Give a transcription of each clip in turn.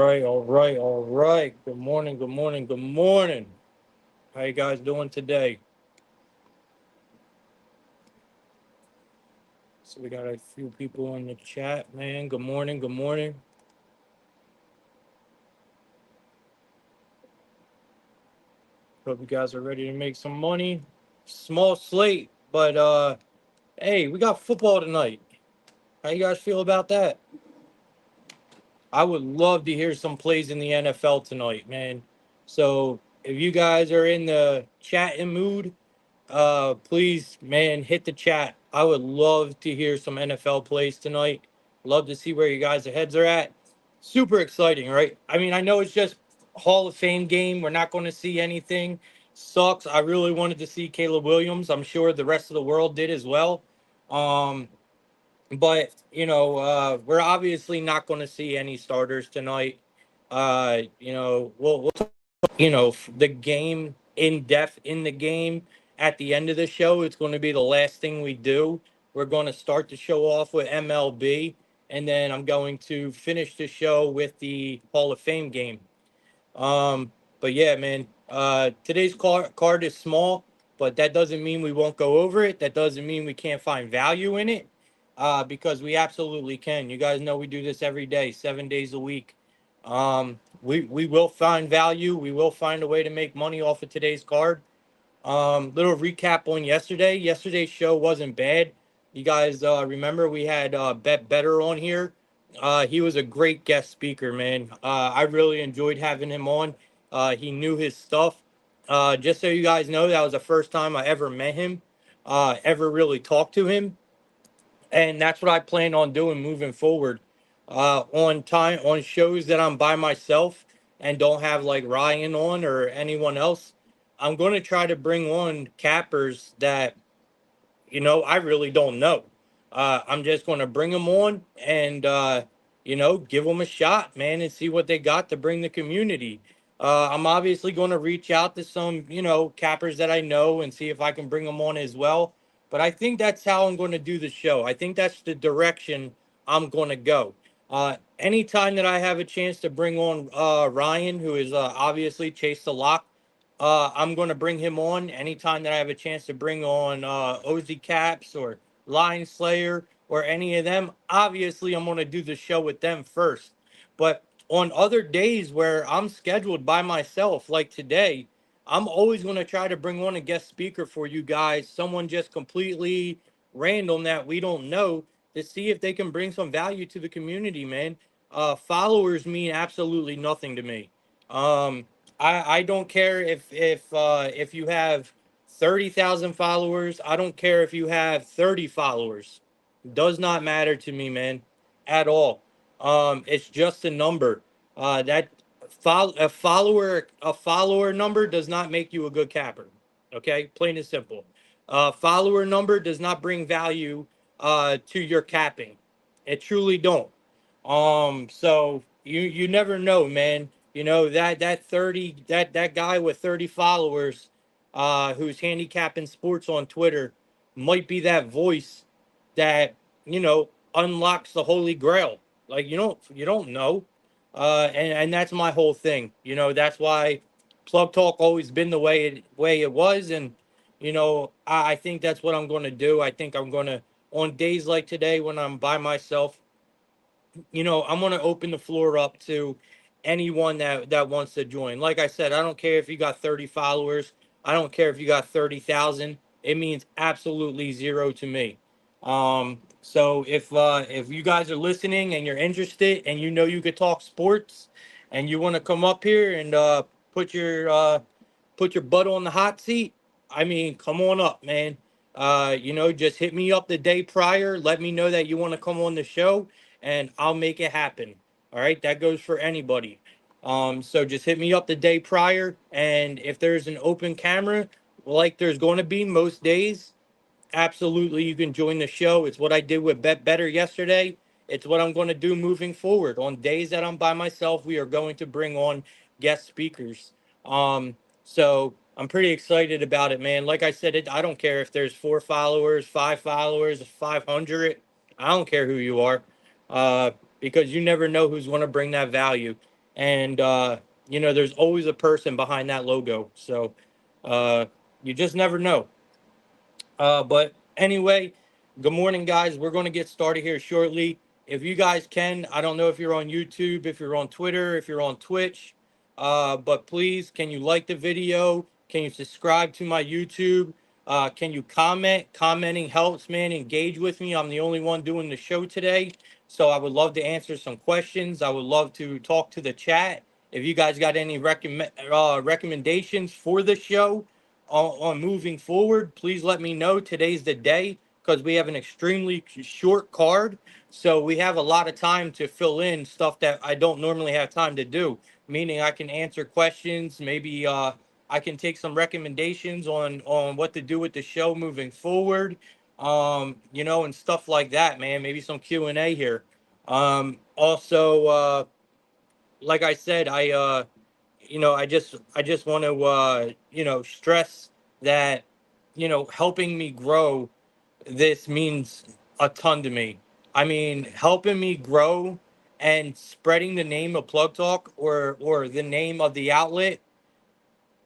All right. Good morning. How you guys doing today? So we got a few people in the chat, man. Good morning. Hope you guys are ready to make some money. Small slate, but hey, we got football tonight. How you guys feel about that? I would love to hear some plays in the NFL tonight, man. So if you guys are in the chatting mood, please, man, hit the chat. I would love to hear some NFL plays tonight. Love to see where you guys' heads are at. Super exciting, right? I mean, I know it's just Hall of Fame game. We're not going to see anything. Sucks. I really wanted to see Caleb Williams. I'm sure the rest of the world did as well. Um, but we're obviously not going to see any starters tonight. We'll the game in depth in the game at the end of the show. It's going to be the last thing we do. We're going to start the show off with MLB, and then I'm going to finish the show with the Hall of Fame game. But yeah, man, today's card is small, but that doesn't mean we won't go over it. That doesn't mean we can't find value in it, because we absolutely can. You guys know we do this every day, 7 days a week. We will find value. We will find a way to make money off of today's card. Little recap on yesterday. Yesterday's show wasn't bad. You guys remember we had bettor on here. He was a great guest speaker, man. I really enjoyed having him on. He knew his stuff. Just so you guys know, that was the first time I ever met him, ever really talked to him, and that's what I plan on doing moving forward. On shows that I'm by myself and don't have like Ryan on or anyone else, I'm going to try to bring on cappers that I really don't know. I'm just going to bring them on and, give them a shot, man, and see what they got to bring the community. I'm obviously going to reach out to some, cappers that I know and see if I can bring them on as well. But I think that's how I'm going to do the show. I think that's the direction I'm going to go. Anytime that I have a chance to bring on Ryan, who is obviously Chase the Lock, I'm going to bring him on anytime that I have a chance to bring on OZ Caps or Lion Slayer or any of them. Obviously, I'm going to do the show with them first. But on other days where I'm scheduled by myself, like today, I'm always going to try to bring on a guest speaker for you guys, someone just completely random that we don't know, to see if they can bring some value to the community, man. Followers mean absolutely nothing to me. Um, I don't care if you have 30,000 followers. I don't care if you have 30 followers. Does not matter to me, man, at all. It's just a number. That a follower number does not make you a good capper. Okay, plain and simple. Follower number does not bring value to your capping. It truly don't. So you never know, man. That 30 that guy with 30 followers, who's handicapping sports on Twitter, might be that voice that unlocks the Holy Grail. Like you don't know, and that's my whole thing. That's why Plug Talk always been the way it was, and I think that's what I'm going to do. I think I'm going to, on days like today when I'm by myself, I'm going to open the floor up to anyone that wants to join. Like I said, I don't care if you got 30 followers. I don't care if you got 30,000. It means absolutely zero to me. So if you guys are listening and you're interested and you could talk sports and you want to come up here and put your uh, put your butt on the hot seat, I mean, come on up, man. Just hit me up the day prior. Let me know that you want to come on the show, and I'll make it happen. All right, that goes for anybody. So just hit me up the day prior, and if there's an open camera, like there's going to be most days, absolutely you can join the show. It's what I did with Better yesterday. It's what I'm going to do moving forward. On days that I'm by myself, we are going to bring on guest speakers. So I'm pretty excited about it, man. Like I said, I don't care if there's 4 followers, 5 followers, 500. I don't care who you are, uh, because you never know who's going to bring that value. And there's always a person behind that logo. So uh, you just never know. But anyway, good morning, guys. We're going to get started here shortly. If you guys can, I don't know if you're on YouTube, if you're on Twitter, if you're on Twitch, but please, can you like the video? Can you subscribe to my YouTube? Can you comment? Commenting helps, man. Engage with me. I'm the only one doing the show today. So I would love to answer some questions. I would love to talk to the chat. If you guys got any recommendations for the show, on moving forward, please let me know. Today's the day because we have an extremely short card. So we have a lot of time to fill in stuff that I don't normally have time to do, meaning I can answer questions. Maybe I can take some recommendations on what to do with the show moving forward, and stuff like that, man. Maybe some Q&A here. Also, like I said, I just want to stress that helping me grow this means a ton to me. I mean, helping me grow and spreading the name of Plug Talk or the name of the outlet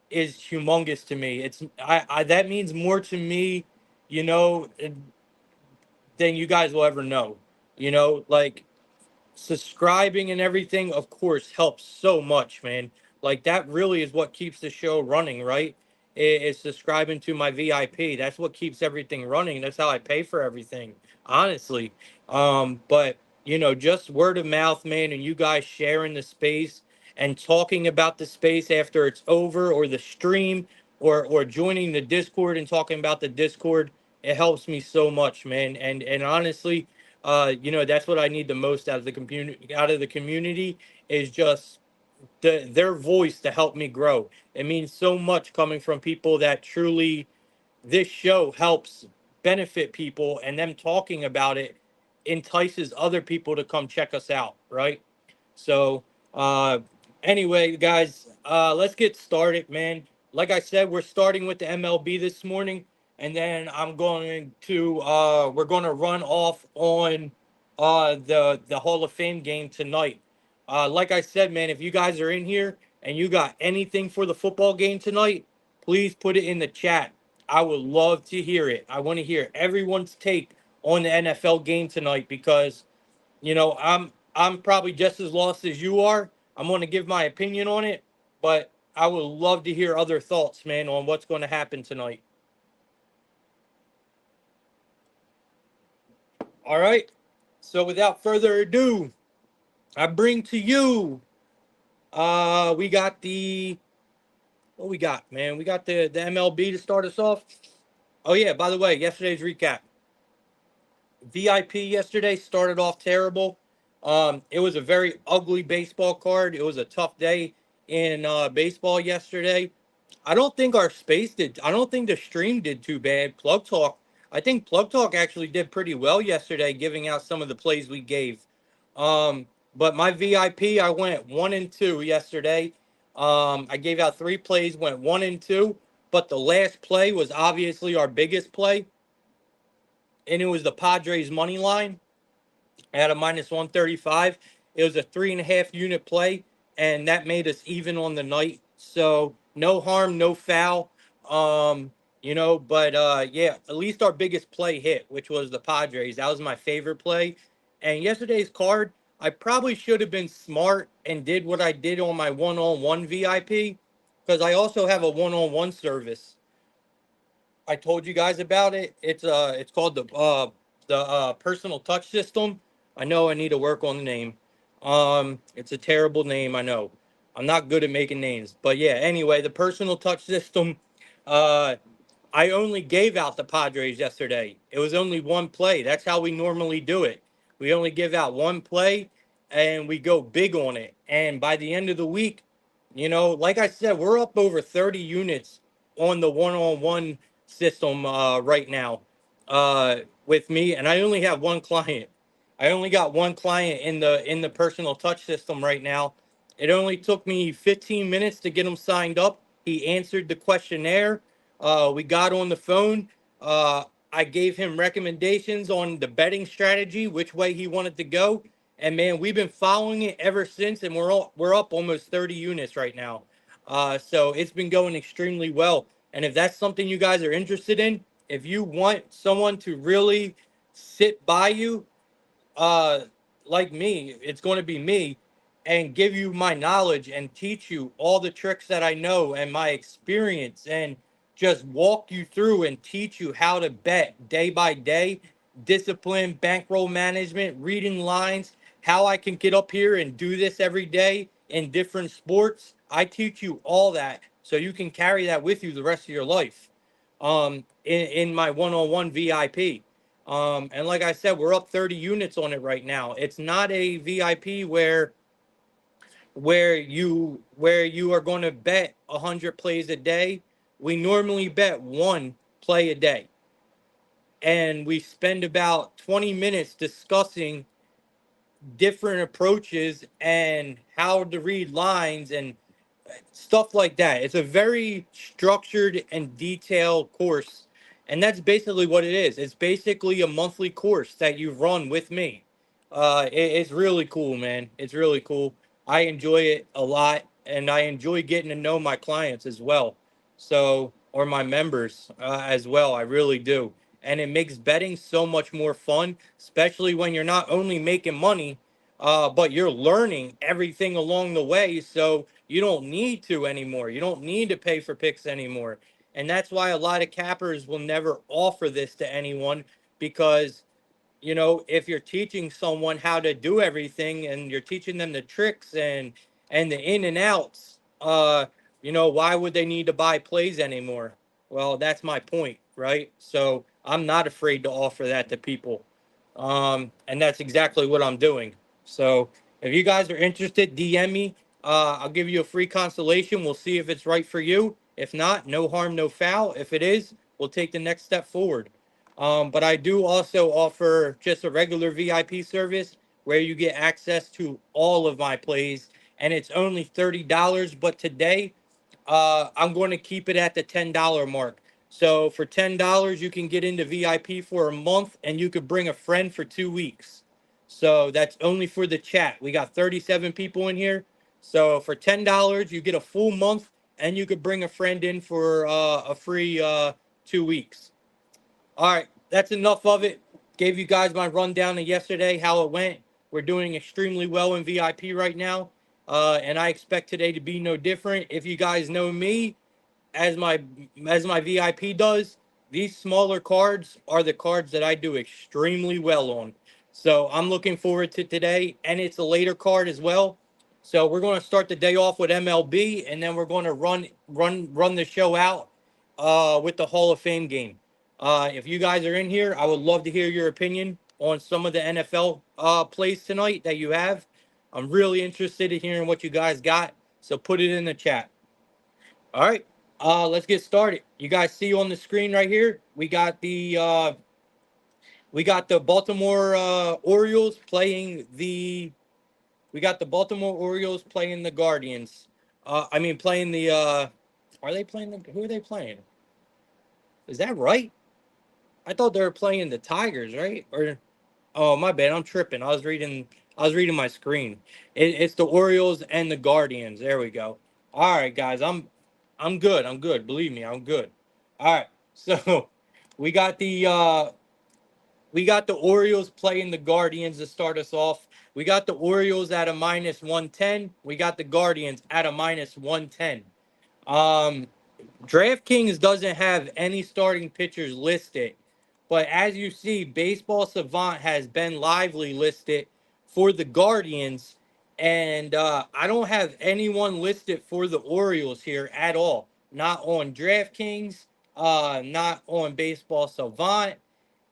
is humongous to me. I that means more to me, you know, than you guys will ever know. Like subscribing and everything, of course, helps so much, man. Like that really is what keeps the show running, right? Is subscribing to my VIP. That's what keeps everything running. That's how I pay for everything, honestly. But just word of mouth, man, and you guys sharing the space and talking about the space after it's over, or the stream, or joining the Discord and talking about the Discord. It helps me so much, man. And honestly, that's what I need the most out of the community is just their voice to help me grow. It means so much coming from people that truly this show helps benefit people, and them talking about it entices other people to come check us out, right? So, uh, anyway, guys, let's get started, man. Like I said, we're starting with the MLB this morning, and then we're going to run off on the Hall of Fame game tonight. Like I said, man, if you guys are in here and you got anything for the football game tonight, please put it in the chat. I would love to hear it. I want to hear everyone's take on the NFL game tonight because I'm probably just as lost as you are. I'm going to give my opinion on it, but I would love to hear other thoughts, man, on what's going to happen tonight. All right. So without further ado, I bring to you we got the what we got, man? We got the MLB to start us off. Oh yeah, by the way, yesterday's recap. VIP yesterday started off terrible. It was a very ugly baseball card. It was a tough day in baseball yesterday. I don't think our space did. I don't think the stream did too bad. Plug Talk. I think Plug Talk actually did pretty well yesterday, giving out some of the plays we gave. But my VIP, I went 1-2 yesterday. I gave out 3 plays, went 1-2. But the last play was obviously our biggest play, and it was the Padres money line at a -135. It was a 3.5 unit play, and that made us even on the night. So no harm, no foul. But yeah, at least our biggest play hit, which was the Padres. That was my favorite play. And yesterday's card, I probably should have been smart and did what I did on my one-on-one VIP, because I also have a one-on-one service. I told you guys about it. It's called the personal touch system. I know I need to work on the name. It's a terrible name, I know. I'm not good at making names. But yeah, anyway, the personal touch system. Uh I only gave out the Padres yesterday. It was only one play. That's how we normally do it. We only give out one play and we go big on it. And by the end of the week, like I said, we're up over 30 units on the one-on-one system right now with me, and I only have one client. I only got one client in the personal touch system right now. It only took me 15 minutes to get him signed up. He answered the questionnaire. We got on the phone. I gave him recommendations on the betting strategy, which way he wanted to go, And man, we've been following it ever since, and we're up almost 30 units right now. So it's been going extremely well. And if that's something you guys are interested in, if you want someone to really sit by you, uh like me, it's going to be me, and give you my knowledge and teach you all the tricks that I know and my experience, and just walk you through and teach you how to bet day by day, discipline, bankroll management, reading lines, how I can get up here and do this every day in different sports. I teach you all that so you can carry that with you the rest of your life, in my one-on-one VIP. And like I said, we're up 30 units on it right now. It's not a VIP where you are going to bet 100 plays a day. We normally bet one play a day, and we spend about 20 minutes discussing different approaches and how to read lines and stuff like that. It's a very structured and detailed course. And that's basically what it is. It's basically a monthly course that you run with me. It's really cool, man. It's really cool. I enjoy it a lot, and I enjoy getting to know my clients as well. So, or my members as well. I really do. And it makes betting so much more fun, especially when you're not only making money, but you're learning everything along the way. So you don't need to anymore. You don't need to pay for picks anymore. And that's why a lot of cappers will never offer this to anyone, because if you're teaching someone how to do everything and you're teaching them the tricks and the in and outs, why would they need to buy plays anymore? Well, that's my point, right? So I'm not afraid to offer that to people. And that's exactly what I'm doing. So if you guys are interested, DM me. I'll give you a free consultation. We'll see if it's right for you. If not, no harm, no foul. If it is, we'll take the next step forward. But I do also offer just a regular VIP service where you get access to all of my plays, and it's only $30. But today, I'm going to keep it at the $10 mark. So for $10, you can get into VIP for a month, and you could bring a friend for 2 weeks. So that's only for the chat. We got 37 people in here. So for $10, you get a full month, and you could bring a friend in for a free 2 weeks. All right, that's enough of it. Gave you guys my rundown of yesterday, how it went. We're doing extremely well in VIP right now, and I expect today to be no different. If you guys know me, as my VIP does, these smaller cards are the cards that I do extremely well on. So I'm looking forward to today, and it's a later card as well. So we're going to start the day off with MLB, and then we're going to run the show out with the Hall of Fame game. If you guys are in here, I would love to hear your opinion on some of the NFL plays tonight that you have. I'm really interested in hearing what you guys got. So put it in the chat. All right. Let's get started. You guys see on the screen right here, we got the Baltimore Orioles playing the we got the Baltimore Orioles playing the Guardians. I mean playing the are they playing who are they playing? Is that right? I thought they were playing the Tigers, right? Or oh, my bad. I'm tripping. I was reading my screen. It's the Orioles and the Guardians. There we go. All right, guys. I'm good. I'm good. Believe me, I'm good. All right. So we got the Orioles playing the Guardians to start us off. We got the Orioles at a -110. We got the Guardians at a -110. Um, DraftKings doesn't have any starting pitchers listed, but as you see, Baseball Savant has Ben Lively listed for the Guardians, and I don't have anyone listed for the Orioles here at all. Not on DraftKings, not on Baseball Savant,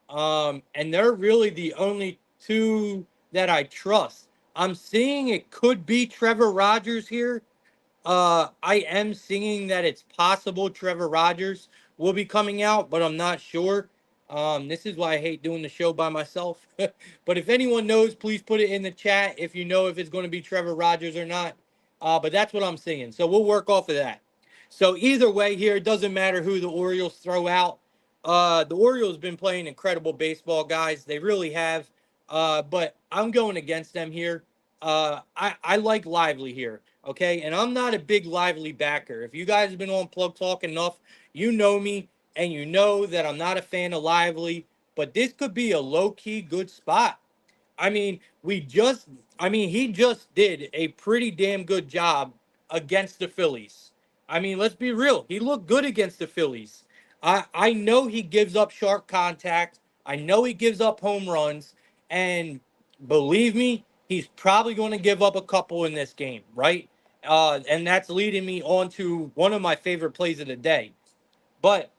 and they're really the only two that I trust. I'm seeing it could be Trevor Rogers here. I am seeing that it's possible Trevor Rogers will be coming out, but I'm not sure. This is why I hate doing the show by myself. But if anyone knows, please put it in the chat if you know if it's going to be Trevor Rogers or not. But that's what I'm seeing. So we'll work off of that. So either way here, it doesn't matter who the Orioles throw out. The Orioles been playing incredible baseball, guys. They really have. but I'm going against them here. I like Lively here, okay? And I'm not a big Lively backer. If you guys have been on Plug Talk enough, you know me, and you know that I'm not a fan of Lively, but this could be a low key good spot. I mean, he just did a pretty damn good job against the Phillies. I mean, let's be real. He looked good against the Phillies. I know he gives up sharp contact. I know he gives up home runs. And believe me, he's probably going to give up a couple in this game, right? And that's leading me on to one of my favorite plays of the day. But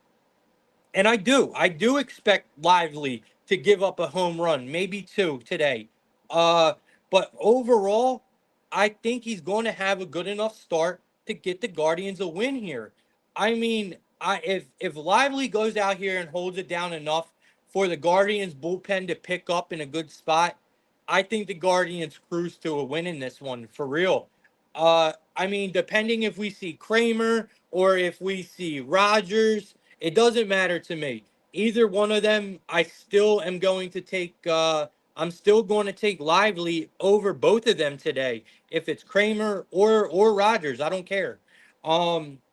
and I do expect Lively to give up a home run, maybe two today. Uh, but overall, I think he's going to have a good enough start to get the Guardians a win here. I mean, if Lively goes out here and holds it down enough for the Guardians bullpen to pick up in a good spot, I think the Guardians cruise to a win in this one for real. I mean, depending if we see Kramer or if we see Rogers, it doesn't matter to me. Either one of them, I still am going to take. I'm still going to take Lively over both of them today. If it's Kramer or Rogers, I don't care.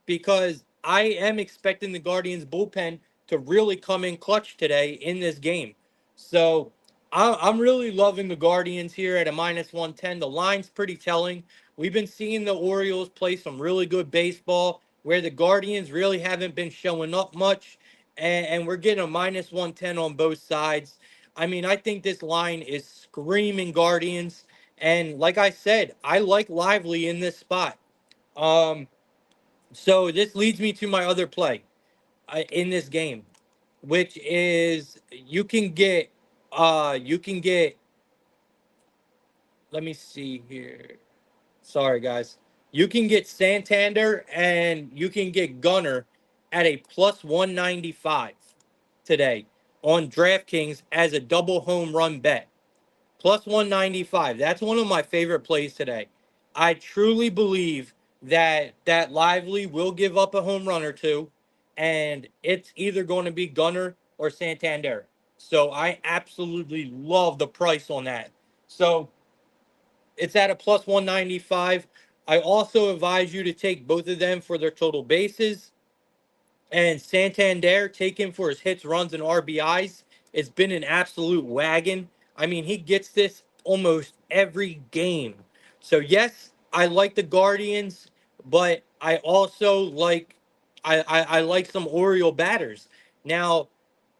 Because I am expecting the Guardians bullpen to really come in clutch today in this game. So I'm really loving the Guardians here at a -110. The line's pretty telling. We've been seeing the Orioles play some really good baseball where the Guardians really haven't been showing up much. And we're getting a -110 on both sides. I mean, I think this line is screaming Guardians. And like I said, I like Lively in this spot. Um, so this leads me to my other play in this game, which is you can get, let me see here. Sorry, guys. You can get Santander and you can get Gunner at a plus 195 today on DraftKings as a double home run bet. Plus 195. That's one of my favorite plays today. I truly believe that Lively will give up a home run or two, and it's either going to be Gunner or Santander. So I absolutely love the price on that. So it's at a plus 195. I also advise you to take both of them for their total bases. And Santander, take him for his hits, runs, and RBIs. It's been an absolute wagon. I mean, he gets this almost every game. So, yes, I like the Guardians, but I also like I like some Oriole batters. Now,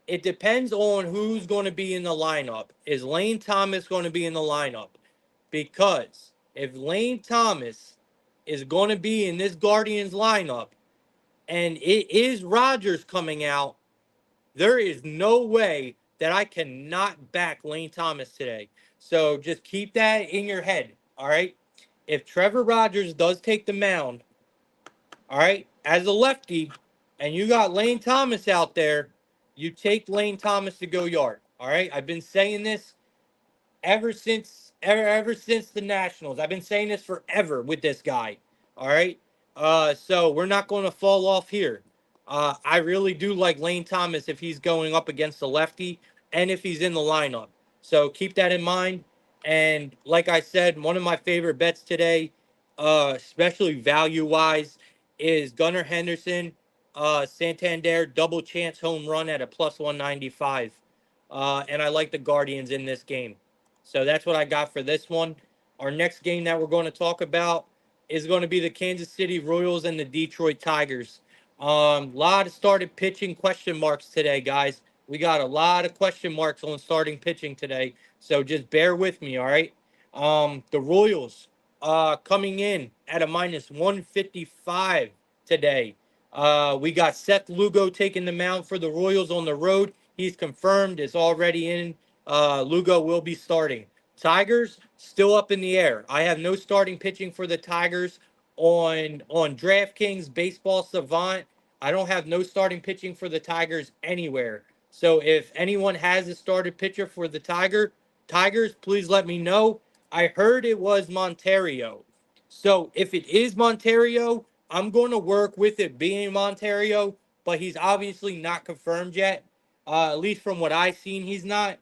it depends on who's going to be in the lineup. Is Lane Thomas going to be in the lineup? Because if Lane Thomas is going to be in this Guardians lineup and it is Rogers coming out, there is no way that I cannot back Lane Thomas today. So just keep that in your head. All right. If Trevor Rogers does take the mound, all right, as a lefty, and you got Lane Thomas out there, you take Lane Thomas to go yard. All right. I've been saying this ever since the Nationals. I've been saying this forever with this guy. All right. So we're not going to fall off here. I really do like Lane Thomas if he's going up against the lefty and if he's in the lineup. So keep that in mind. And like I said, one of my favorite bets today, especially value wise, is Gunnar Henderson, Santander double chance home run at a plus 195. And I like the Guardians in this game. So that's what I got for this one. Our next game that we're going to talk about is going to be the Kansas City Royals and the Detroit Tigers. Lot of started pitching question marks today, guys. We got a lot of question marks on starting pitching today. So just bear with me, all right? The Royals coming in at a -155 today. We got Seth Lugo taking the mound for the Royals on the road. He's confirmed, is already in. Lugo will be starting. Tigers still up in the air. I have no starting pitching for the Tigers on DraftKings Baseball Savant. I don't have no starting pitching for the Tigers anywhere. So if anyone has a started pitcher for the Tigers, please let me know. I heard it was Monterio. So if it is Monterio, I'm going to work with it being Monterio, but he's obviously not confirmed yet. At least from what I've seen, he's not.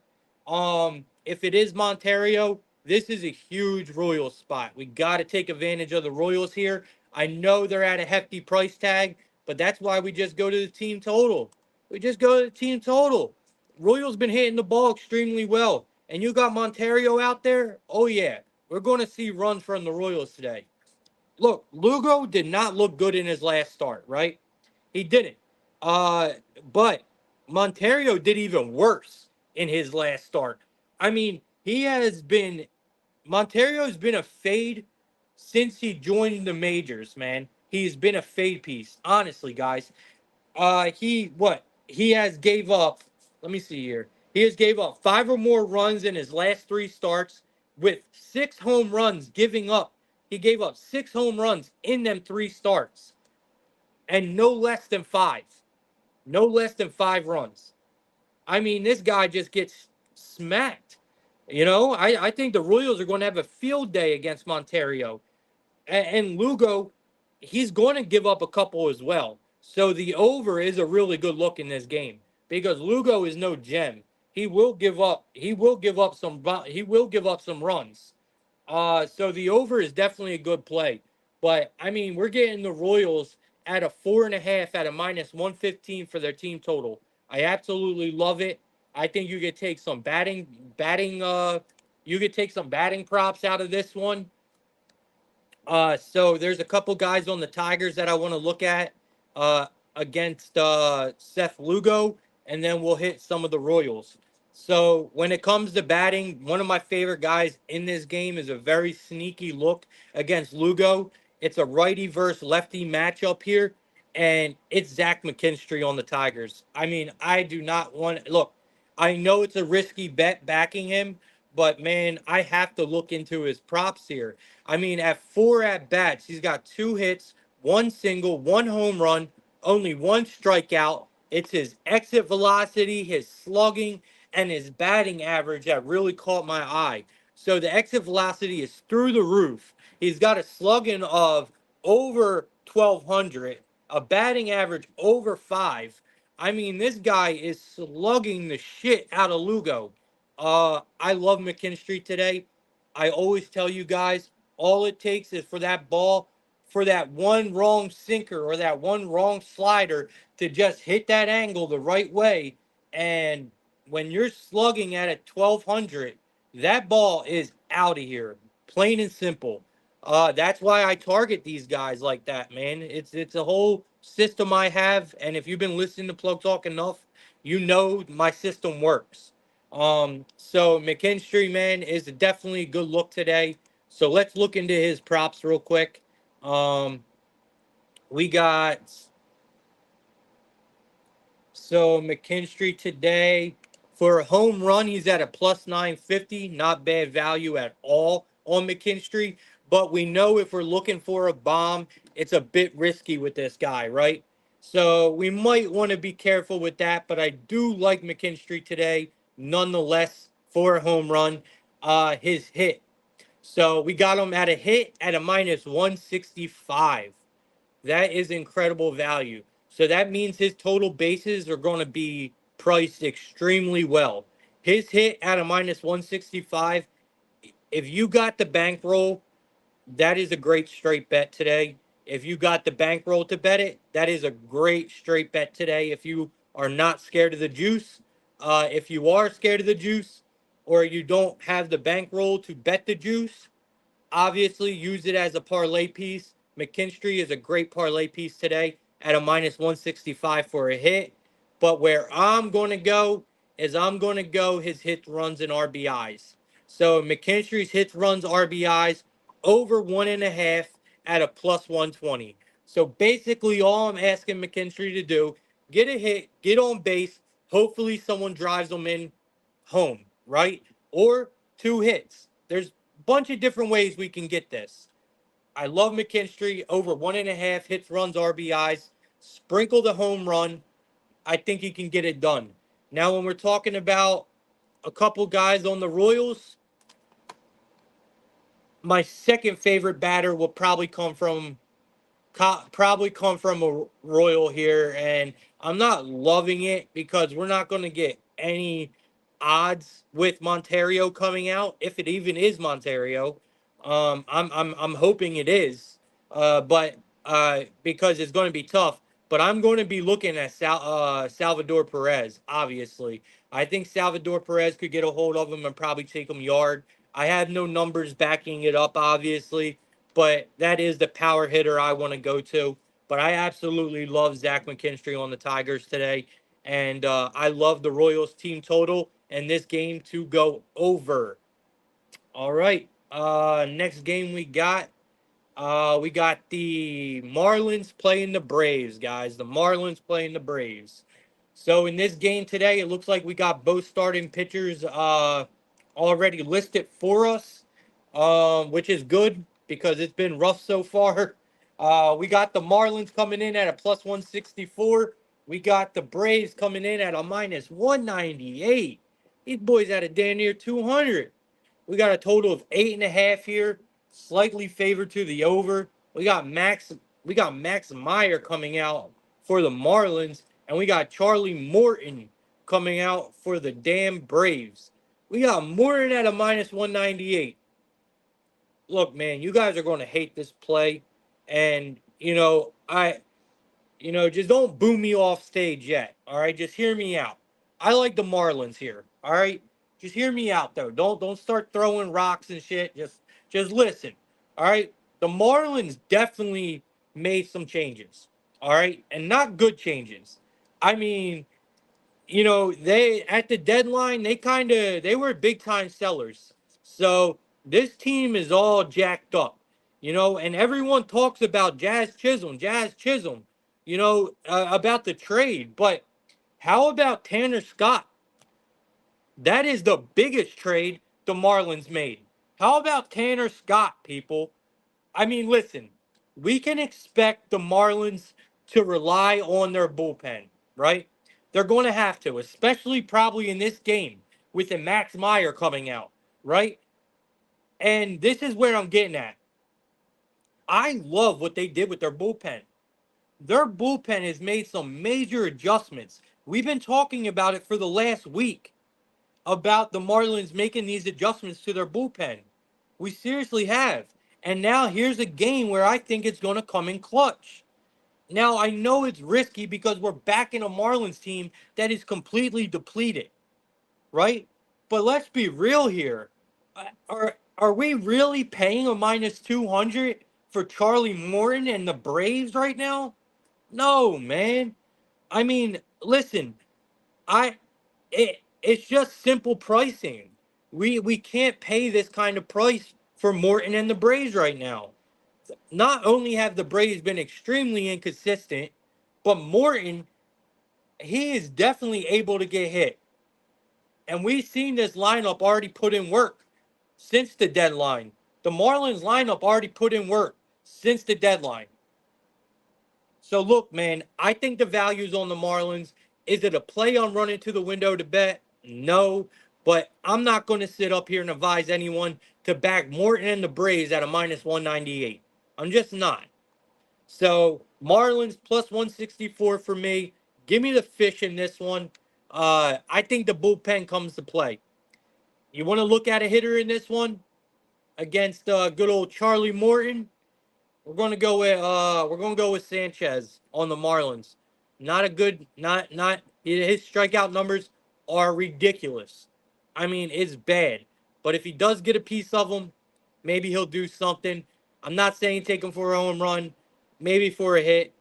if it is Montario, this is a huge Royals spot. We got to take advantage of the Royals here. I know they're at a hefty price tag, but that's why we just go to the team total. We just go to the team total. Royals been hitting the ball extremely well, and you got Montario out there. Oh yeah, we're going to see runs from the Royals today. Look, Lugo did not look good in his last start, right? He didn't. Uh, but Montario did even worse in his last start. I mean, he has been Montario's been a fade since he joined the majors, man. He's been a fade piece, honestly, guys. He has gave up. Let me see here. He has gave up 5 or more runs in his last 3 starts, with 6 home runs giving up. He gave up 6 home runs in them 3 starts, and no less than five. No less than 5 runs. I mean, this guy just gets smacked. I think the Royals are going to have a field day against Montario. And Lugo, he's going to give up a couple as well. So the over is a really good look in this game because Lugo is no gem. He will give up. He will give up some. He will give up some runs. So the over is definitely a good play. But I mean, we're getting the Royals at a 4.5 at a -115 for their team total. I absolutely love it. I think you could take some you could take some batting props out of this one. So there's a couple guys on the Tigers that I want to look at uh, against Seth Lugo, and then we'll hit some of the Royals. So when it comes to batting, one of my favorite guys in this game is a very sneaky look against Lugo. It's a righty versus lefty matchup here, and it's Zach McKinstry on the Tigers. I mean, I do not want look. I know it's a risky bet backing him, but man, I have to look into his props here. I mean, at 4 at bats, he's got 2 hits, 1 single, 1 home run, only 1 strikeout. It's his exit velocity, his slugging, and his batting average that really caught my eye. So the exit velocity is through the roof. He's got a slugging of over 1,200, a batting average over 5. I mean, this guy is slugging the shit out of Lugo. I love McKinstry today. I always tell you guys, all it takes is for that ball, for that one wrong sinker or that one wrong slider to just hit that angle the right way. And when you're slugging at a 1,200, that ball is out of here, plain and simple. That's why I target these guys like that, man. It's a whole system I have, and if you've been listening to Plug Talk enough, you know my system works. So McKinstry, man, is definitely a good look today. So let's look into his props real quick. Um, we got so McKinstry today for a home run, he's at a +950. Not bad value at all on McKinstry. But we know if we're looking for a bomb, it's a bit risky with this guy, right? So we might want to be careful with that. But I do like McKinstry today, nonetheless, for a home run. His hit. So we got him at a hit at a -165. That is incredible value. So that means his total bases are going to be priced extremely well. His hit at a -165. If you got the bankroll, that is a great straight bet today. If you got the bankroll to bet it, that is a great straight bet today. If you are not scared of the juice, if you are scared of the juice, or you don't have the bankroll to bet the juice, obviously use it as a parlay piece. McKinstry is a great parlay piece today at a -165 for a hit. But where I'm going to go is I'm going to go his hits, runs, and RBIs. So McKinstry's hits, runs, RBIs over 1.5 at a +120. So basically, all I'm asking McKinstry to do, get a hit, get on base. Hopefully, someone drives them in home, right? Or 2 hits. There's a bunch of different ways we can get this. I love McKinstry over 1.5 hits, runs, RBIs. Sprinkle the home run. I think he can get it done. Now, when we're talking about a couple guys on the Royals, my second favorite batter will probably come from a Royal here, and I'm not loving it because we're not going to get any. odds with Montario coming out, if it even is Montario. I'm hoping it is, but because it's going to be tough. But I'm going to be looking at Salvador Perez. Obviously, I think Salvador Perez could get a hold of him and probably take him yard. I have no numbers backing it up, obviously, but that is the power hitter I want to go to. But I absolutely love Zach McKinstry on the Tigers today. And I love the Royals team total and this game to go over. All right. Next game we got the Marlins playing the Braves, guys. The Marlins playing the Braves. So in this game today, it looks like we got both starting pitchers already listed for us, which is good because it's been rough so far. We got the Marlins coming in at a plus 164. We got the Braves coming in at a minus 198. These boys at a damn near 200. We got a total of 8.5 here, slightly favored to the over. We got Max Meyer coming out for the Marlins, and we got Charlie Morton coming out for the damn Braves. We got Morton at a minus 198. Look, man, you guys are going to hate this play, and just don't boo me off stage yet. All right, just hear me out. I like the Marlins here. All right, just hear me out though. Don't start throwing rocks and shit. Just listen. All right, the Marlins definitely made some changes. All right, and not good changes. I mean, they at the deadline they were big time sellers. So this team is all jacked up, and everyone talks about Jazz Chisholm, about the trade. But how about Tanner Scott? That is the biggest trade the Marlins made. How about Tanner Scott, people? I mean, listen, we can expect the Marlins to rely on their bullpen, right? They're going to have to, especially probably in this game with the Max Meyer coming out, right? And this is where I'm getting at. I love what they did with their bullpen. Their bullpen has made some major adjustments. We've been talking about it for the last week about the Marlins making these adjustments to their bullpen. We seriously have. And now here's a game where I think it's going to come in clutch. Now, I know it's risky because we're backing a Marlins team that is completely depleted, right? But let's be real here. Are we really paying a minus 200 for Charlie Morton and the Braves right now? No, man. I mean, listen, it's just simple pricing. We can't pay this kind of price for Morton and the Braves right now. Not only have the Braves been extremely inconsistent, but Morton, he is definitely able to get hit. And we've seen this lineup already put in work since the deadline. The Marlins lineup already put in work since the deadline. So look, man, I think the value's on the Marlins. Is it a play on running to the window to bet? No. But I'm not going to sit up here and advise anyone to back Morton and the Braves at a minus 198. I'm just not. So Marlins plus 164 for me. Give me the fish in this one. I think the bullpen comes to play. You want to look at a hitter in this one against good old Charlie Morton? We're gonna go with Sanchez on the Marlins. Not a good not his strikeout numbers are ridiculous. I mean, it's bad. But if he does get a piece of them, maybe he'll do something. I'm not saying take him for a home run, maybe for a hit.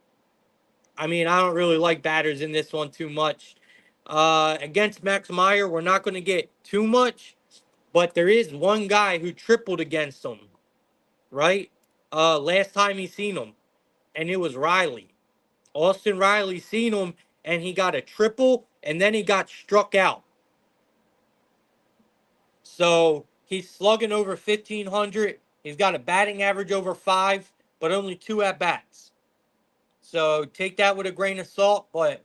I mean, I don't really like batters in this one too much. Against Max Meyer, we're not going to get too much, but there is one guy who tripled against him, right? Last time he seen him, and it was Riley. Austin Riley seen him, and he got a triple, and then he got struck out. So he's slugging over 1,500. He's got a batting average over 5, but only 2 at bats. So take that with a grain of salt, but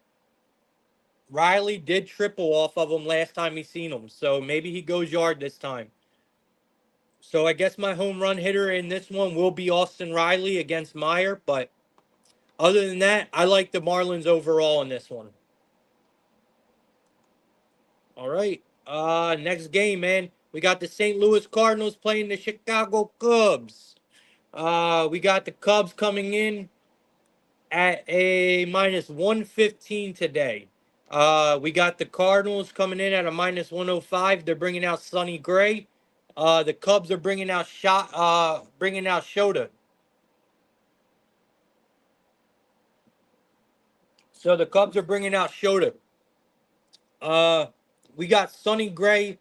Riley did triple off of him last time he seen him. So maybe he goes yard this time. So I guess my home run hitter in this one will be Austin Riley against Meyer, but other than that, I like the Marlins overall in this one. All right. Next game, man. We got the St. Louis Cardinals playing the Chicago Cubs. We got the Cubs coming in at a minus 115 today. We got the Cardinals coming in at a minus 105. They're bringing out Sonny Gray. The Cubs are bringing out Shota. So the Cubs are bringing out Shota. Uh, we got Sonny Gray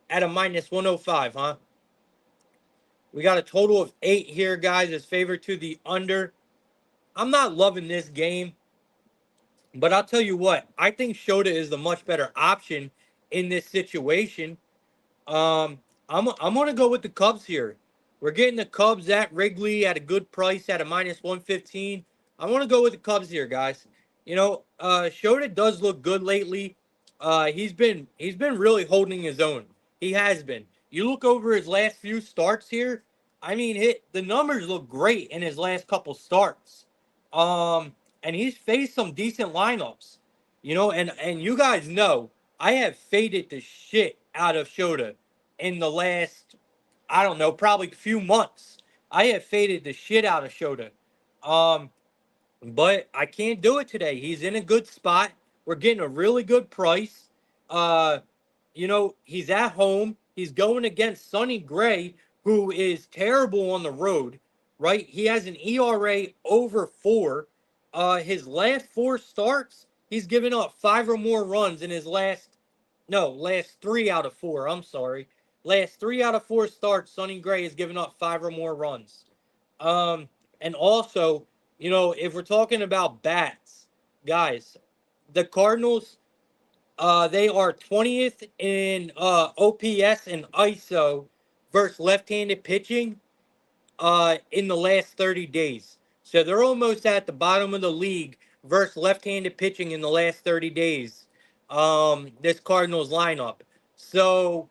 at a minus 105, huh? We got a total of 8 here, guys, as favored to the under. I'm not loving this game, but I'll tell you what, I think Shota is the much better option in this situation. Um, I'm gonna go with the Cubs here. We're getting the Cubs at Wrigley at a good price at a minus 115. I want to go with the Cubs here, guys. Shota does look good lately. He's been really holding his own. He has been. You look over his last few starts here. I mean, the numbers look great in his last couple starts. Um, and he's faced some decent lineups. And you guys know I have faded the shit out of Shota in the last, I don't know, probably few months. I have faded the shit out of Shota. Um, but I can't do it today. He's in a good spot. We're getting a really good price. Uh, he's at home. He's going against Sonny Gray, who is terrible on the road, right? He has an ERA over 4. His last 4 starts, he's given up 5 or more runs in his last 3 out of 4. I'm sorry. Last 3 out of 4 starts, Sonny Gray has given up 5 or more runs. Um, and also, if we're talking about bats, guys, the Cardinals, they are 20th in OPS and ISO versus left-handed pitching in the last 30 days. So they're almost at the bottom of the league versus left-handed pitching in the last 30 days. This Cardinals lineup. So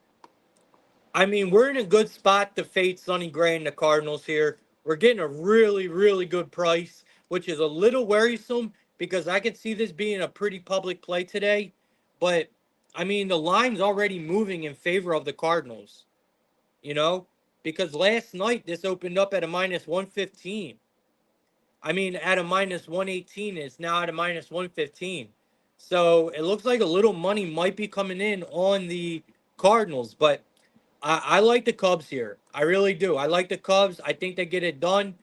I mean, we're in a good spot to fade Sonny Gray and the Cardinals here. We're getting a really, really good price, which is a little worrisome because I can see this being a pretty public play today. But I mean, the line's already moving in favor of the Cardinals, you know, because last night this opened up at a minus 115. I mean, at a minus 118, it's now at a minus 115. So it looks like a little money might be coming in on the Cardinals, but I like the Cubs here. I really do. I like the Cubs. I think they get it done.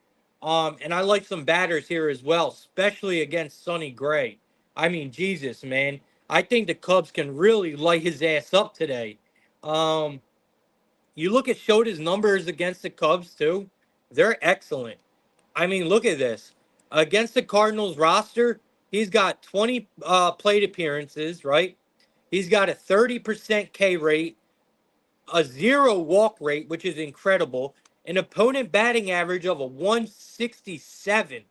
And I like some batters here as well, especially against Sonny Gray. I mean, Jesus, man. I think the Cubs can really light his ass up today. Um, you look at Shota's numbers against the Cubs, too. They're excellent. I mean, look at this. Against the Cardinals roster, he's got 20 plate appearances, right? He's got a 30% K rate, a 0 walk rate, which is incredible, an opponent batting average of a 167,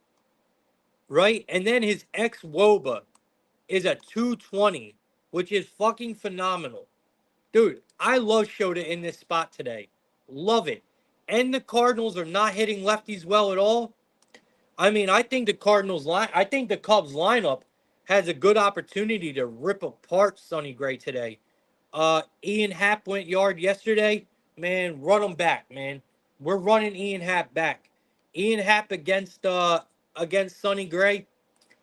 right? And then his ex Woba is a 220, which is fucking phenomenal. Dude, I love Shota in this spot today. Love it. And the Cardinals are not hitting lefties well at all. I mean, I think the Cubs lineup has a good opportunity to rip apart Sonny Gray today. Ian Happ went yard yesterday. Man, run him back, man. We're running Ian Happ back. Ian Happ against Sonny Gray.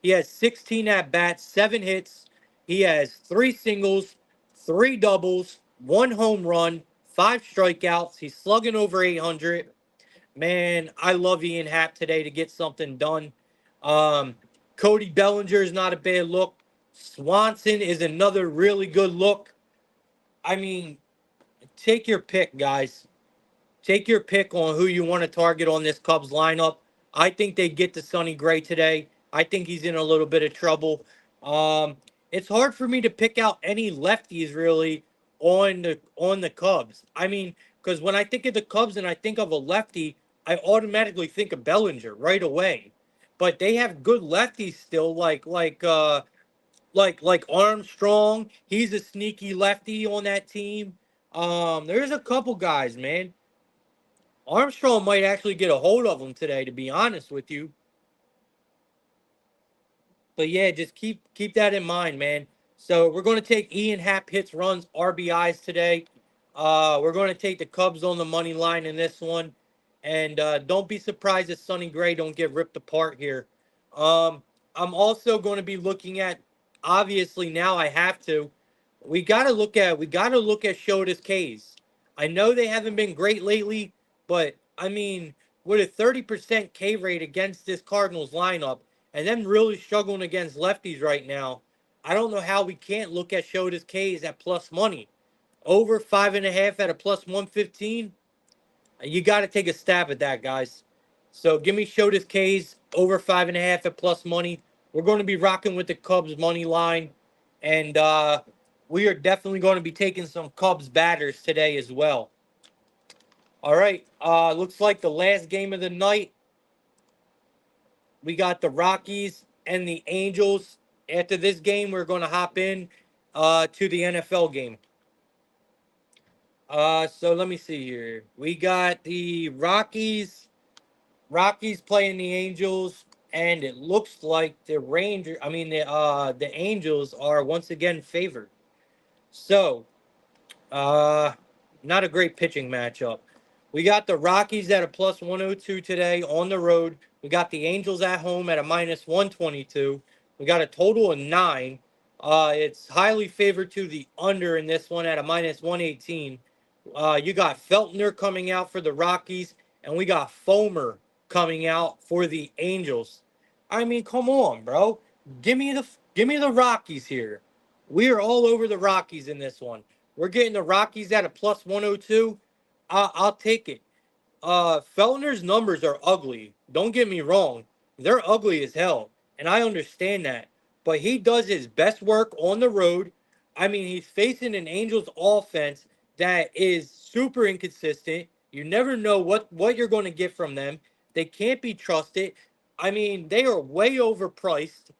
He has 16 at bats, 7 hits. He has 3 singles, 3 doubles, 1 home run, 5 strikeouts. He's slugging over 800. Man, I love Ian Happ today to get something done. Um, Cody Bellinger is not a bad look. Swanson is another really good look. I mean, take your pick, guys. Take your pick on who you want to target on this Cubs lineup. I think they get to Sonny Gray today. I think he's in a little bit of trouble. Um, it's hard for me to pick out any lefties really on the Cubs. I mean, because when I think of the Cubs and I think of a lefty, I automatically think of Bellinger right away. But they have good lefties still, like Armstrong. He's a sneaky lefty on that team. There's a couple guys, man. Armstrong might actually get a hold of him today, to be honest with you. But yeah, just keep that in mind, man. So we're going to take Ian Happ hits, runs, RBIs today. We're going to take the Cubs on the money line in this one, and don't be surprised if Sonny Gray don't get ripped apart here. Um, I'm also going to be looking at. Obviously, now I have to. We got to look at Shota's K's. I know they haven't been great lately, but I mean, with a 30% K rate against this Cardinals lineup, and them really struggling against lefties right now, I don't know how we can't look at Shota's K's at plus money. Over 5.5 at a plus 115. You got to take a stab at that, guys. So give me Shota's K's over 5.5 at plus money. We're going to be rocking with the Cubs money line. And we are definitely going to be taking some Cubs batters today as well. All right. Looks like the last game of the night. We got the Rockies and the Angels. After this game, we're going to hop in to the NFL game. So let me see here. We got the Rockies playing the Angels, and it looks like the Angels are once again favored. So, uh, not a great pitching matchup. We got the Rockies at a plus 102 today on the road. We got the Angels at home at a minus 122. We got a total of 9. It's highly favored to the under in this one at a minus 118. You got Feltner coming out for the Rockies, and we got Fomer coming out for the Angels. I mean, come on, bro. Give me the Rockies here. We are all over the Rockies in this one. We're getting the Rockies at a plus 102. I'll take it. Feltner's numbers are ugly. Don't get me wrong. They're ugly as hell. And I understand that. But he does his best work on the road. I mean, he's facing an Angels offense that is super inconsistent. You never know what you're going to get from them. They can't be trusted. I mean, they are way overpriced.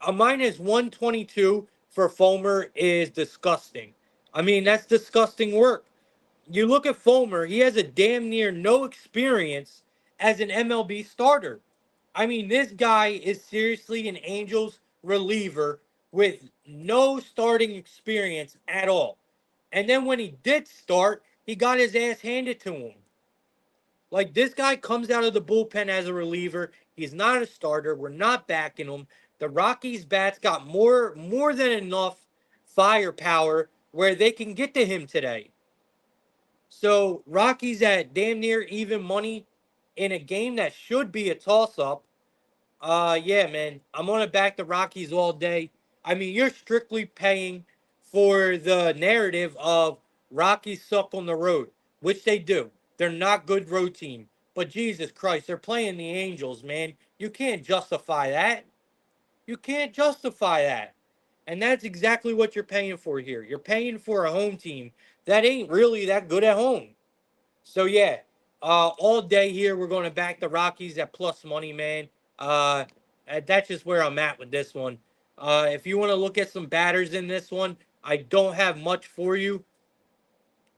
A minus 122 for Fulmer is disgusting. I mean, that's disgusting work. You look at Fulmer, he has a damn near no experience as an MLB starter. I mean, this guy is seriously an Angels reliever with no starting experience at all. And then when he did start, he got his ass handed to him. Like, this guy comes out of the bullpen as a reliever. He's not a starter. We're not backing him. The Rockies bats got more than enough firepower where they can get to him today. So Rockies at damn near even money in a game that should be a toss up. Yeah, man, I'm gonna back the Rockies all day. I mean, you're strictly paying for the narrative of Rockies suck on the road, which they do. They're not good road team. But Jesus Christ, they're playing the Angels, man. You can't justify that. You can't justify that. And that's exactly what you're paying for here. You're paying for a home team that ain't really that good at home. So yeah, all day here we're going to back the Rockies at plus money, man. Uh, that's just where I'm at with this one. If you want to look at some batters in this one, I don't have much for you.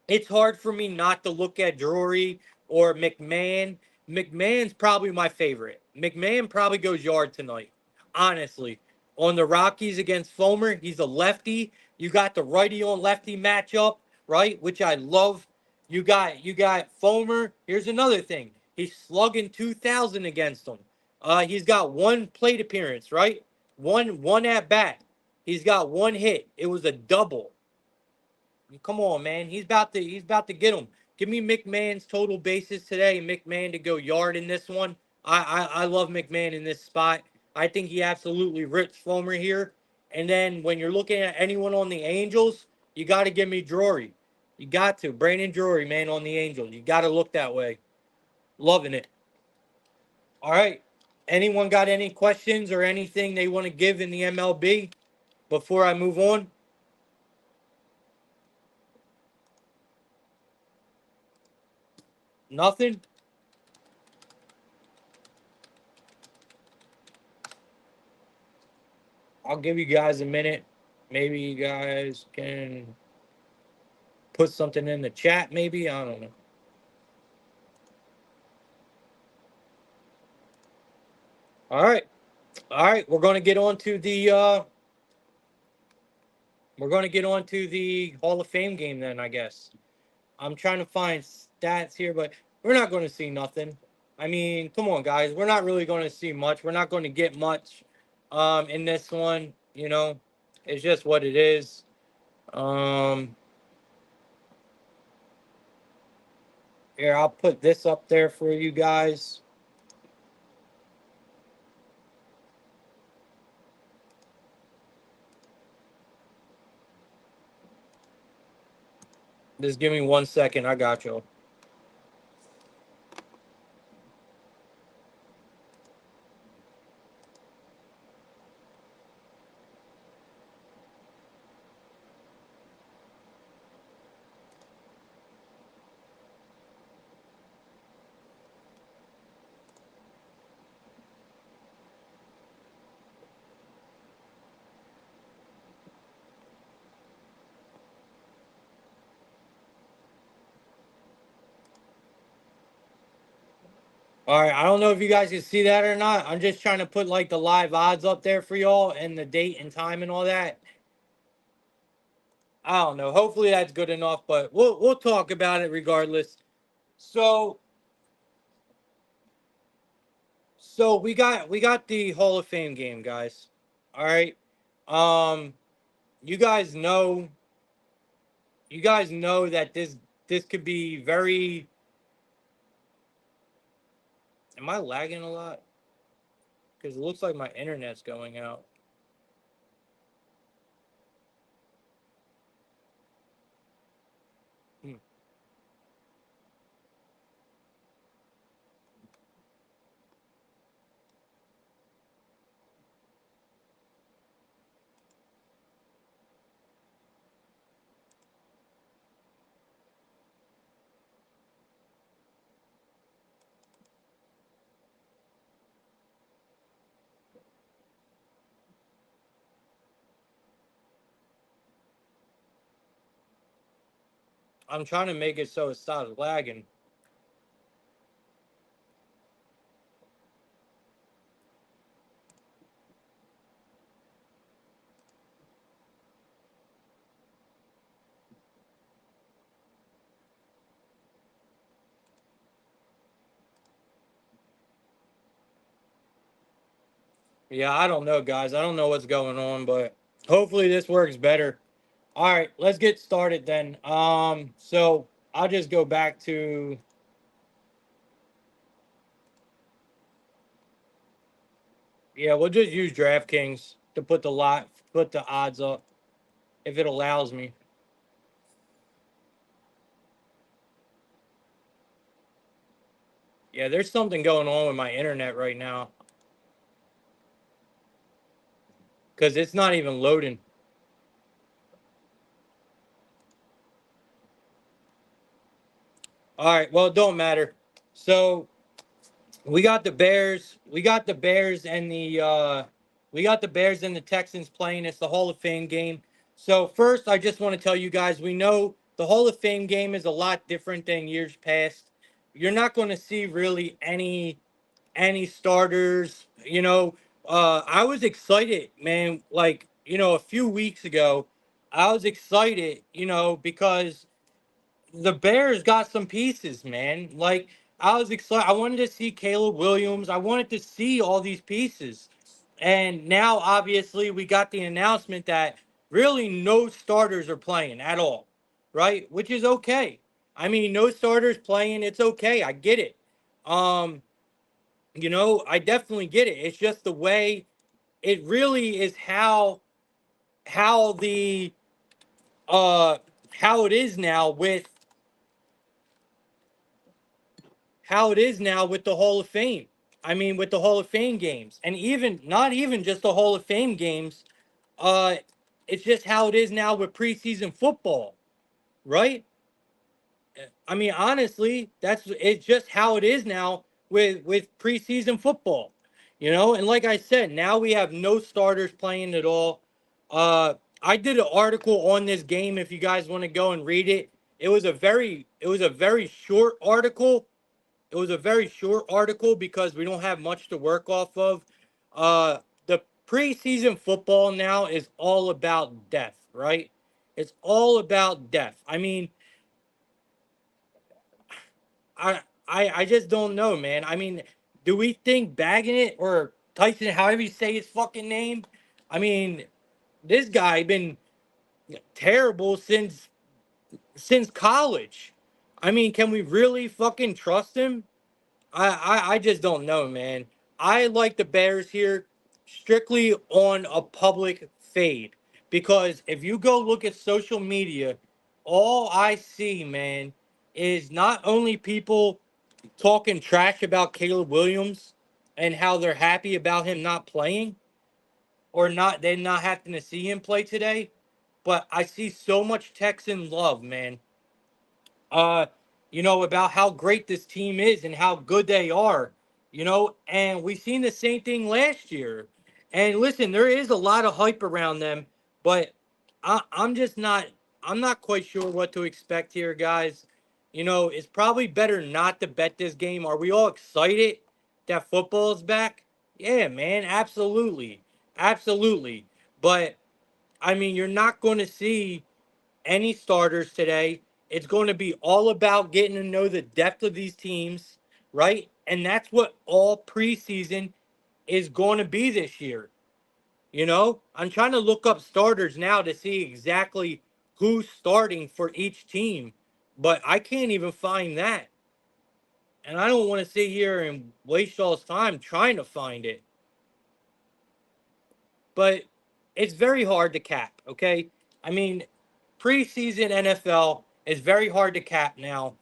It's hard for me not to look at Drury or McMahon. McMahon's probably my favorite. McMahon probably goes yard tonight, honestly. On the Rockies against Fomer, he's a lefty. You got the righty on lefty matchup, right? Which I love. You got Fomer. Here's another thing. He's slugging 2,000 against him. He's got one plate appearance, right? One at bat. He's got one hit. It was a double. Come on, man. He's about to get him. Give me McMahon's total bases today. McMahon to go yard in this one. I love McMahon in this spot. I think he absolutely rips Fulmer here. And then when you're looking at anyone on the Angels, you got to give me Drury. You got to. Brandon Drury, man, on the Angels. You got to look that way. Loving it. All right. Anyone got any questions or anything they want to give in the MLB before I move on? Nothing? I'll give you guys a minute. Maybe you guys can put something in the chat, maybe. I don't know. All right. All right. We're going to get on to we're going to get on to the Hall of Fame game then, I guess. I'm trying to find stats here, but we're not going to see nothing. I mean, come on, guys. We're not really going to see much. We're not going to get much in this one. You know, it's just what it is. Um, Here, I'll put this up there for you guys. Just give me 1 second. I got you. All right. I don't know if you guys can see that or not. I'm just trying to put like the live odds up there for y'all and the date and time and all that. I don't know. Hopefully that's good enough, but we'll talk about it regardless. So we got the Hall of Fame game, guys. All right. Um, you guys know that this could be very. Am I lagging a lot? Because it looks like my internet's going out. Hmm. I'm trying to make it so it stops lagging. Yeah, I don't know, guys. I don't know what's going on, but hopefully this works better. All right, let's get started then. So I'll just go back to, yeah, we'll just use DraftKings to put the odds up if it allows me. Yeah, there's something going on with my internet right now because it's not even loading. All right, well, it don't matter. So we got the Bears and the Texans playing. It's the Hall of Fame game. So first, I just want to tell you guys, we know the Hall of Fame game is a lot different than years past. You're not going to see really any starters. I was excited, man. Like, a few weeks ago, I was excited, because the Bears got some pieces, man. Like, I was excited. I wanted to see Caleb Williams. I wanted to see all these pieces. And now, obviously, we got the announcement that really no starters are playing at all, right? Which is okay. I mean, no starters playing. It's okay. I get it. Um, I definitely get it. It's just the way it really is how the uh how it is now with how it is now with the Hall of Fame. I mean, with the Hall of Fame games, and even not even just the Hall of Fame games. Uh, it's just how it is now with preseason football, right? I mean, honestly, it's just how it is now with preseason football, And like I said, now we have no starters playing at all. I did an article on this game. If you guys want to go and read it, it was a very short article. It was a very short article because we don't have much to work off of. The preseason football now is all about death. right? It's all about depth. I mean, I just don't know, man. I mean, do we think bagging it or Tyson, however you say his fucking name? I mean, this guy been terrible since college. I mean, can we really fucking trust him? I just don't know, man. I like the Bears here strictly on a public fade because if you go look at social media, all I see, man, is not only people talking trash about Caleb Williams and how they're happy about him not playing or not they not having to see him play today, but I see so much Texan love, man, uh, about how great this team is and how good they are, and we've seen the same thing last year. And listen, there is a lot of hype around them, but I'm just not, I'm not quite sure what to expect here, guys. It's probably better not to bet this game. Are we all excited that football's back? Yeah, man, absolutely. Absolutely. But I mean, you're not going to see any starters today. It's going to be all about getting to know the depth of these teams, right? And that's what all preseason is going to be this year. I'm trying to look up starters now to see exactly who's starting for each team, but I can't even find that. And I don't want to sit here and waste y'all's time trying to find it. But it's very hard to cap, okay? I mean, preseason NFL is very hard to cap now,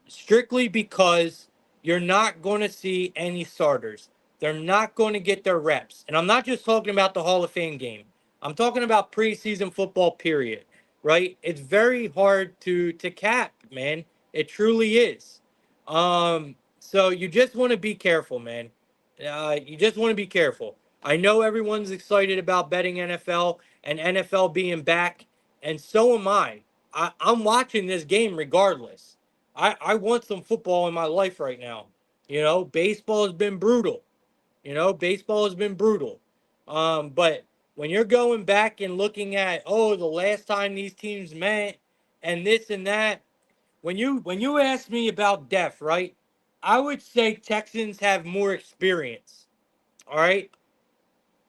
strictly because you're not going to see any starters. They're not going to get their reps. And I'm not just talking about the Hall of Fame game. I'm talking about preseason football period, right? It's very hard to cap, man. It truly is. So you just want to be careful, man. You just want to be careful. I know everyone's excited about betting NFL and NFL being back, and so am I. I'm watching this game regardless. I want some football in my life right now. Baseball has been brutal. Baseball has been brutal. But when you're going back and looking at, oh, the last time these teams met and this and that, when you ask me about depth, right? I would say Texans have more experience. All right.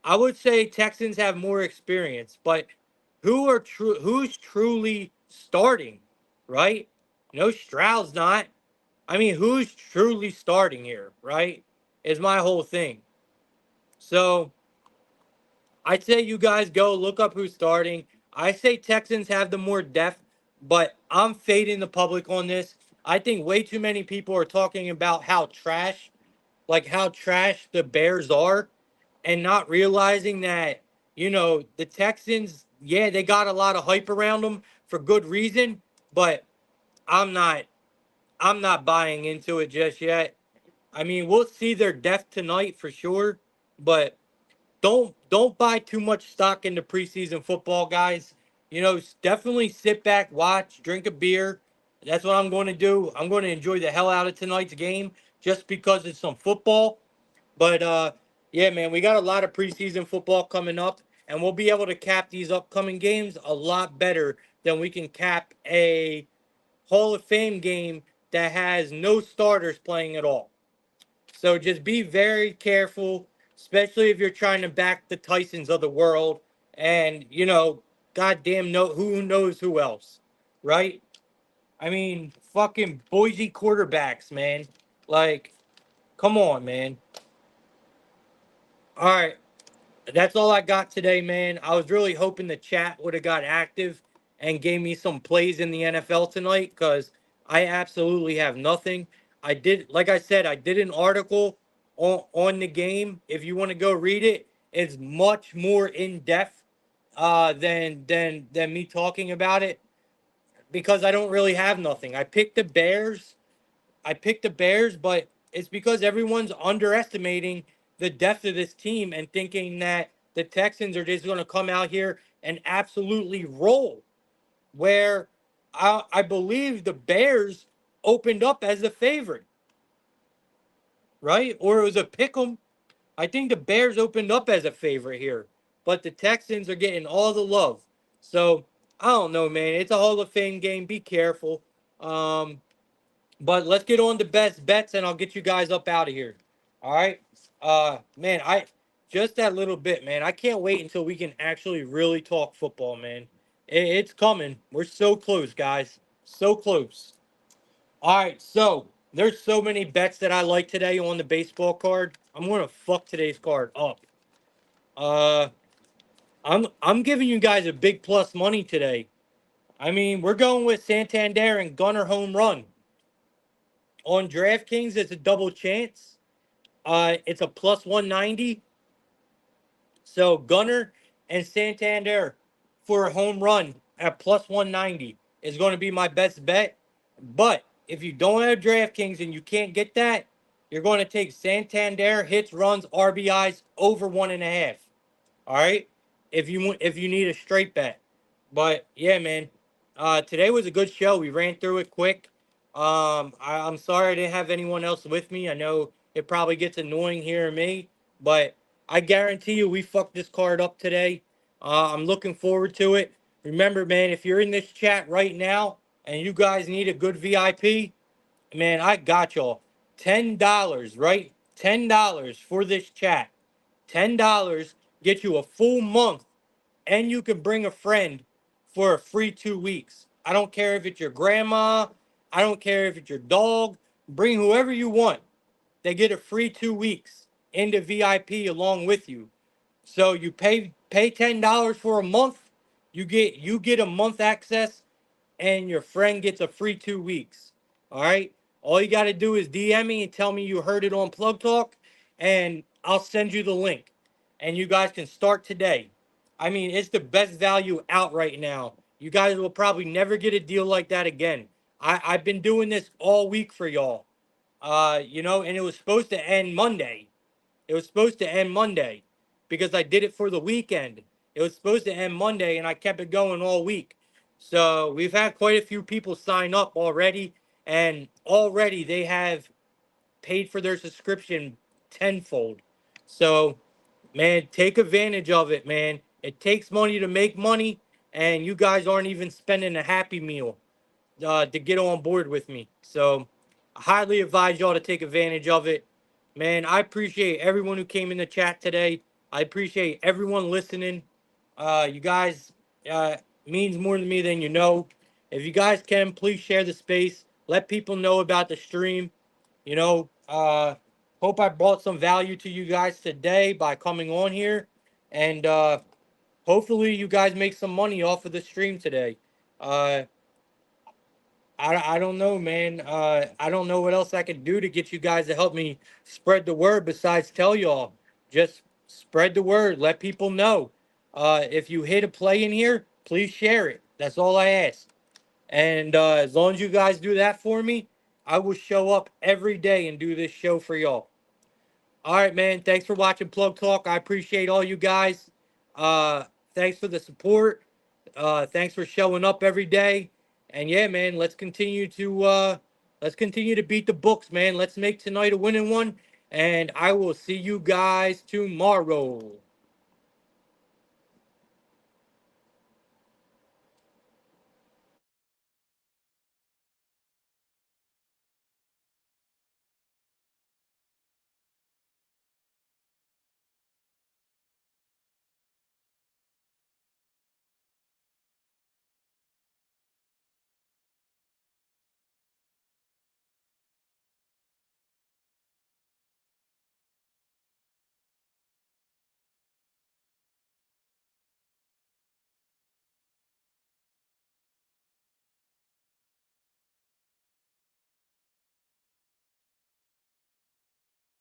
I would say Texans have more experience, but who's truly starting, right? No, Stroud's not. I mean, who's truly starting here, right? Is my whole thing. So I'd say you guys go look up who's starting. I say Texans have the more depth, but I'm fading the public on this. I think way too many people are talking about how trash the Bears are, and not realizing that, the Texans, yeah, they got a lot of hype around them for good reason, but I'm not I'm not buying into it just yet. I mean, we'll see their depth tonight for sure, but don't buy too much stock into preseason football, guys. Definitely sit back, watch, drink a beer. That's what I'm going to do. I'm going to enjoy the hell out of tonight's game just because it's some football. But yeah, man, we got a lot of preseason football coming up, and we'll be able to cap these upcoming games a lot better than we can cap a Hall of Fame game that has no starters playing at all. So just be very careful, especially if you're trying to back the Tysons of the world, and goddamn, no, who knows who else, right? I mean, fucking Boise quarterbacks, man. Like, come on, man. All right, that's all I got today, man. I was really hoping the chat would have got active and gave me some plays in the NFL tonight because I absolutely have nothing. Like I said, I did an article on the game. If you want to go read it, it's much more in depth than me talking about it because I don't really have nothing. I picked the Bears, but it's because everyone's underestimating the depth of this team and thinking that the Texans are just going to come out here and absolutely roll. Where I believe the Bears opened up as the favorite, right? Or it was a pick 'em. I think the Bears opened up as a favorite here, but the Texans are getting all the love. So I don't know, man. It's a Hall of Fame game. Be careful. Um, but let's get on to best bets, and I'll get you guys up out of here. All right. Man, I just that little bit, man. I can't wait until we can actually really talk football, man. It's coming. We're so close, guys. So close. All right. So there's so many bets that I like today on the baseball card. I'm gonna fuck today's card up. Uh, I'm giving you guys a big plus money today. I mean, we're going with Santander and Gunner home run. On DraftKings, it's a double chance. It's a plus 190. So Gunner and Santander for a home run at plus 190 is going to be my best bet. But if you don't have DraftKings and you can't get that, you're going to take Santander hits, runs, RBIs over 1.5. All right, if you need a straight bet. But yeah, man, today was a good show. We ran through it quick. I'm sorry I didn't have anyone else with me. I know it probably gets annoying hearing me, but I guarantee you we fucked this card up today. I'm looking forward to it. Remember, man, if you're in this chat right now and you guys need a good VIP, man, I got y'all. $10, right? $10 for this chat. $10 get you a full month, and you can bring a friend for a free 2 weeks. I don't care if it's your grandma, I don't care if it's your dog. Bring whoever you want. They get a free 2 weeks into VIP along with you. So you pay $10 for a month. You get a month access, and your friend gets a free 2 weeks. All right. All you got to do is DM me and tell me you heard it on Plug Talk, and I'll send you the link. And you guys can start today. I mean, it's the best value out right now. You guys will probably never get a deal like that again. I've been doing this all week for y'all. And it was supposed to end Monday. It was supposed to end Monday because I did it for the weekend. It was supposed to end Monday, and I kept it going all week. So we've had quite a few people sign up already, and already they have paid for their subscription tenfold. So, man, take advantage of it, man. It takes money to make money, and you guys aren't even spending a Happy Meal to get on board with me. So I highly advise y'all to take advantage of it. Man, I appreciate everyone who came in the chat today. I appreciate everyone listening. You guys means more to me than you know. If you guys can, please share the space. Let people know about the stream. You know, hope I brought some value to you guys today by coming on here. And hopefully you guys make some money off of the stream today. Uh, I don't know, man. I don't know what else I can do to get you guys to help me spread the word besides tell y'all. Just spread the word. Let people know. If you hit a play in here, please share it. That's all I ask. And as long as you guys do that for me, I will show up every day and do this show for y'all. All right, man. Thanks for watching Plug Talk. I appreciate all you guys. Uh, thanks for the support. Thanks for showing up every day. And yeah, man, let's continue to beat the books, man. Let's make tonight a winning one. And I will see you guys tomorrow.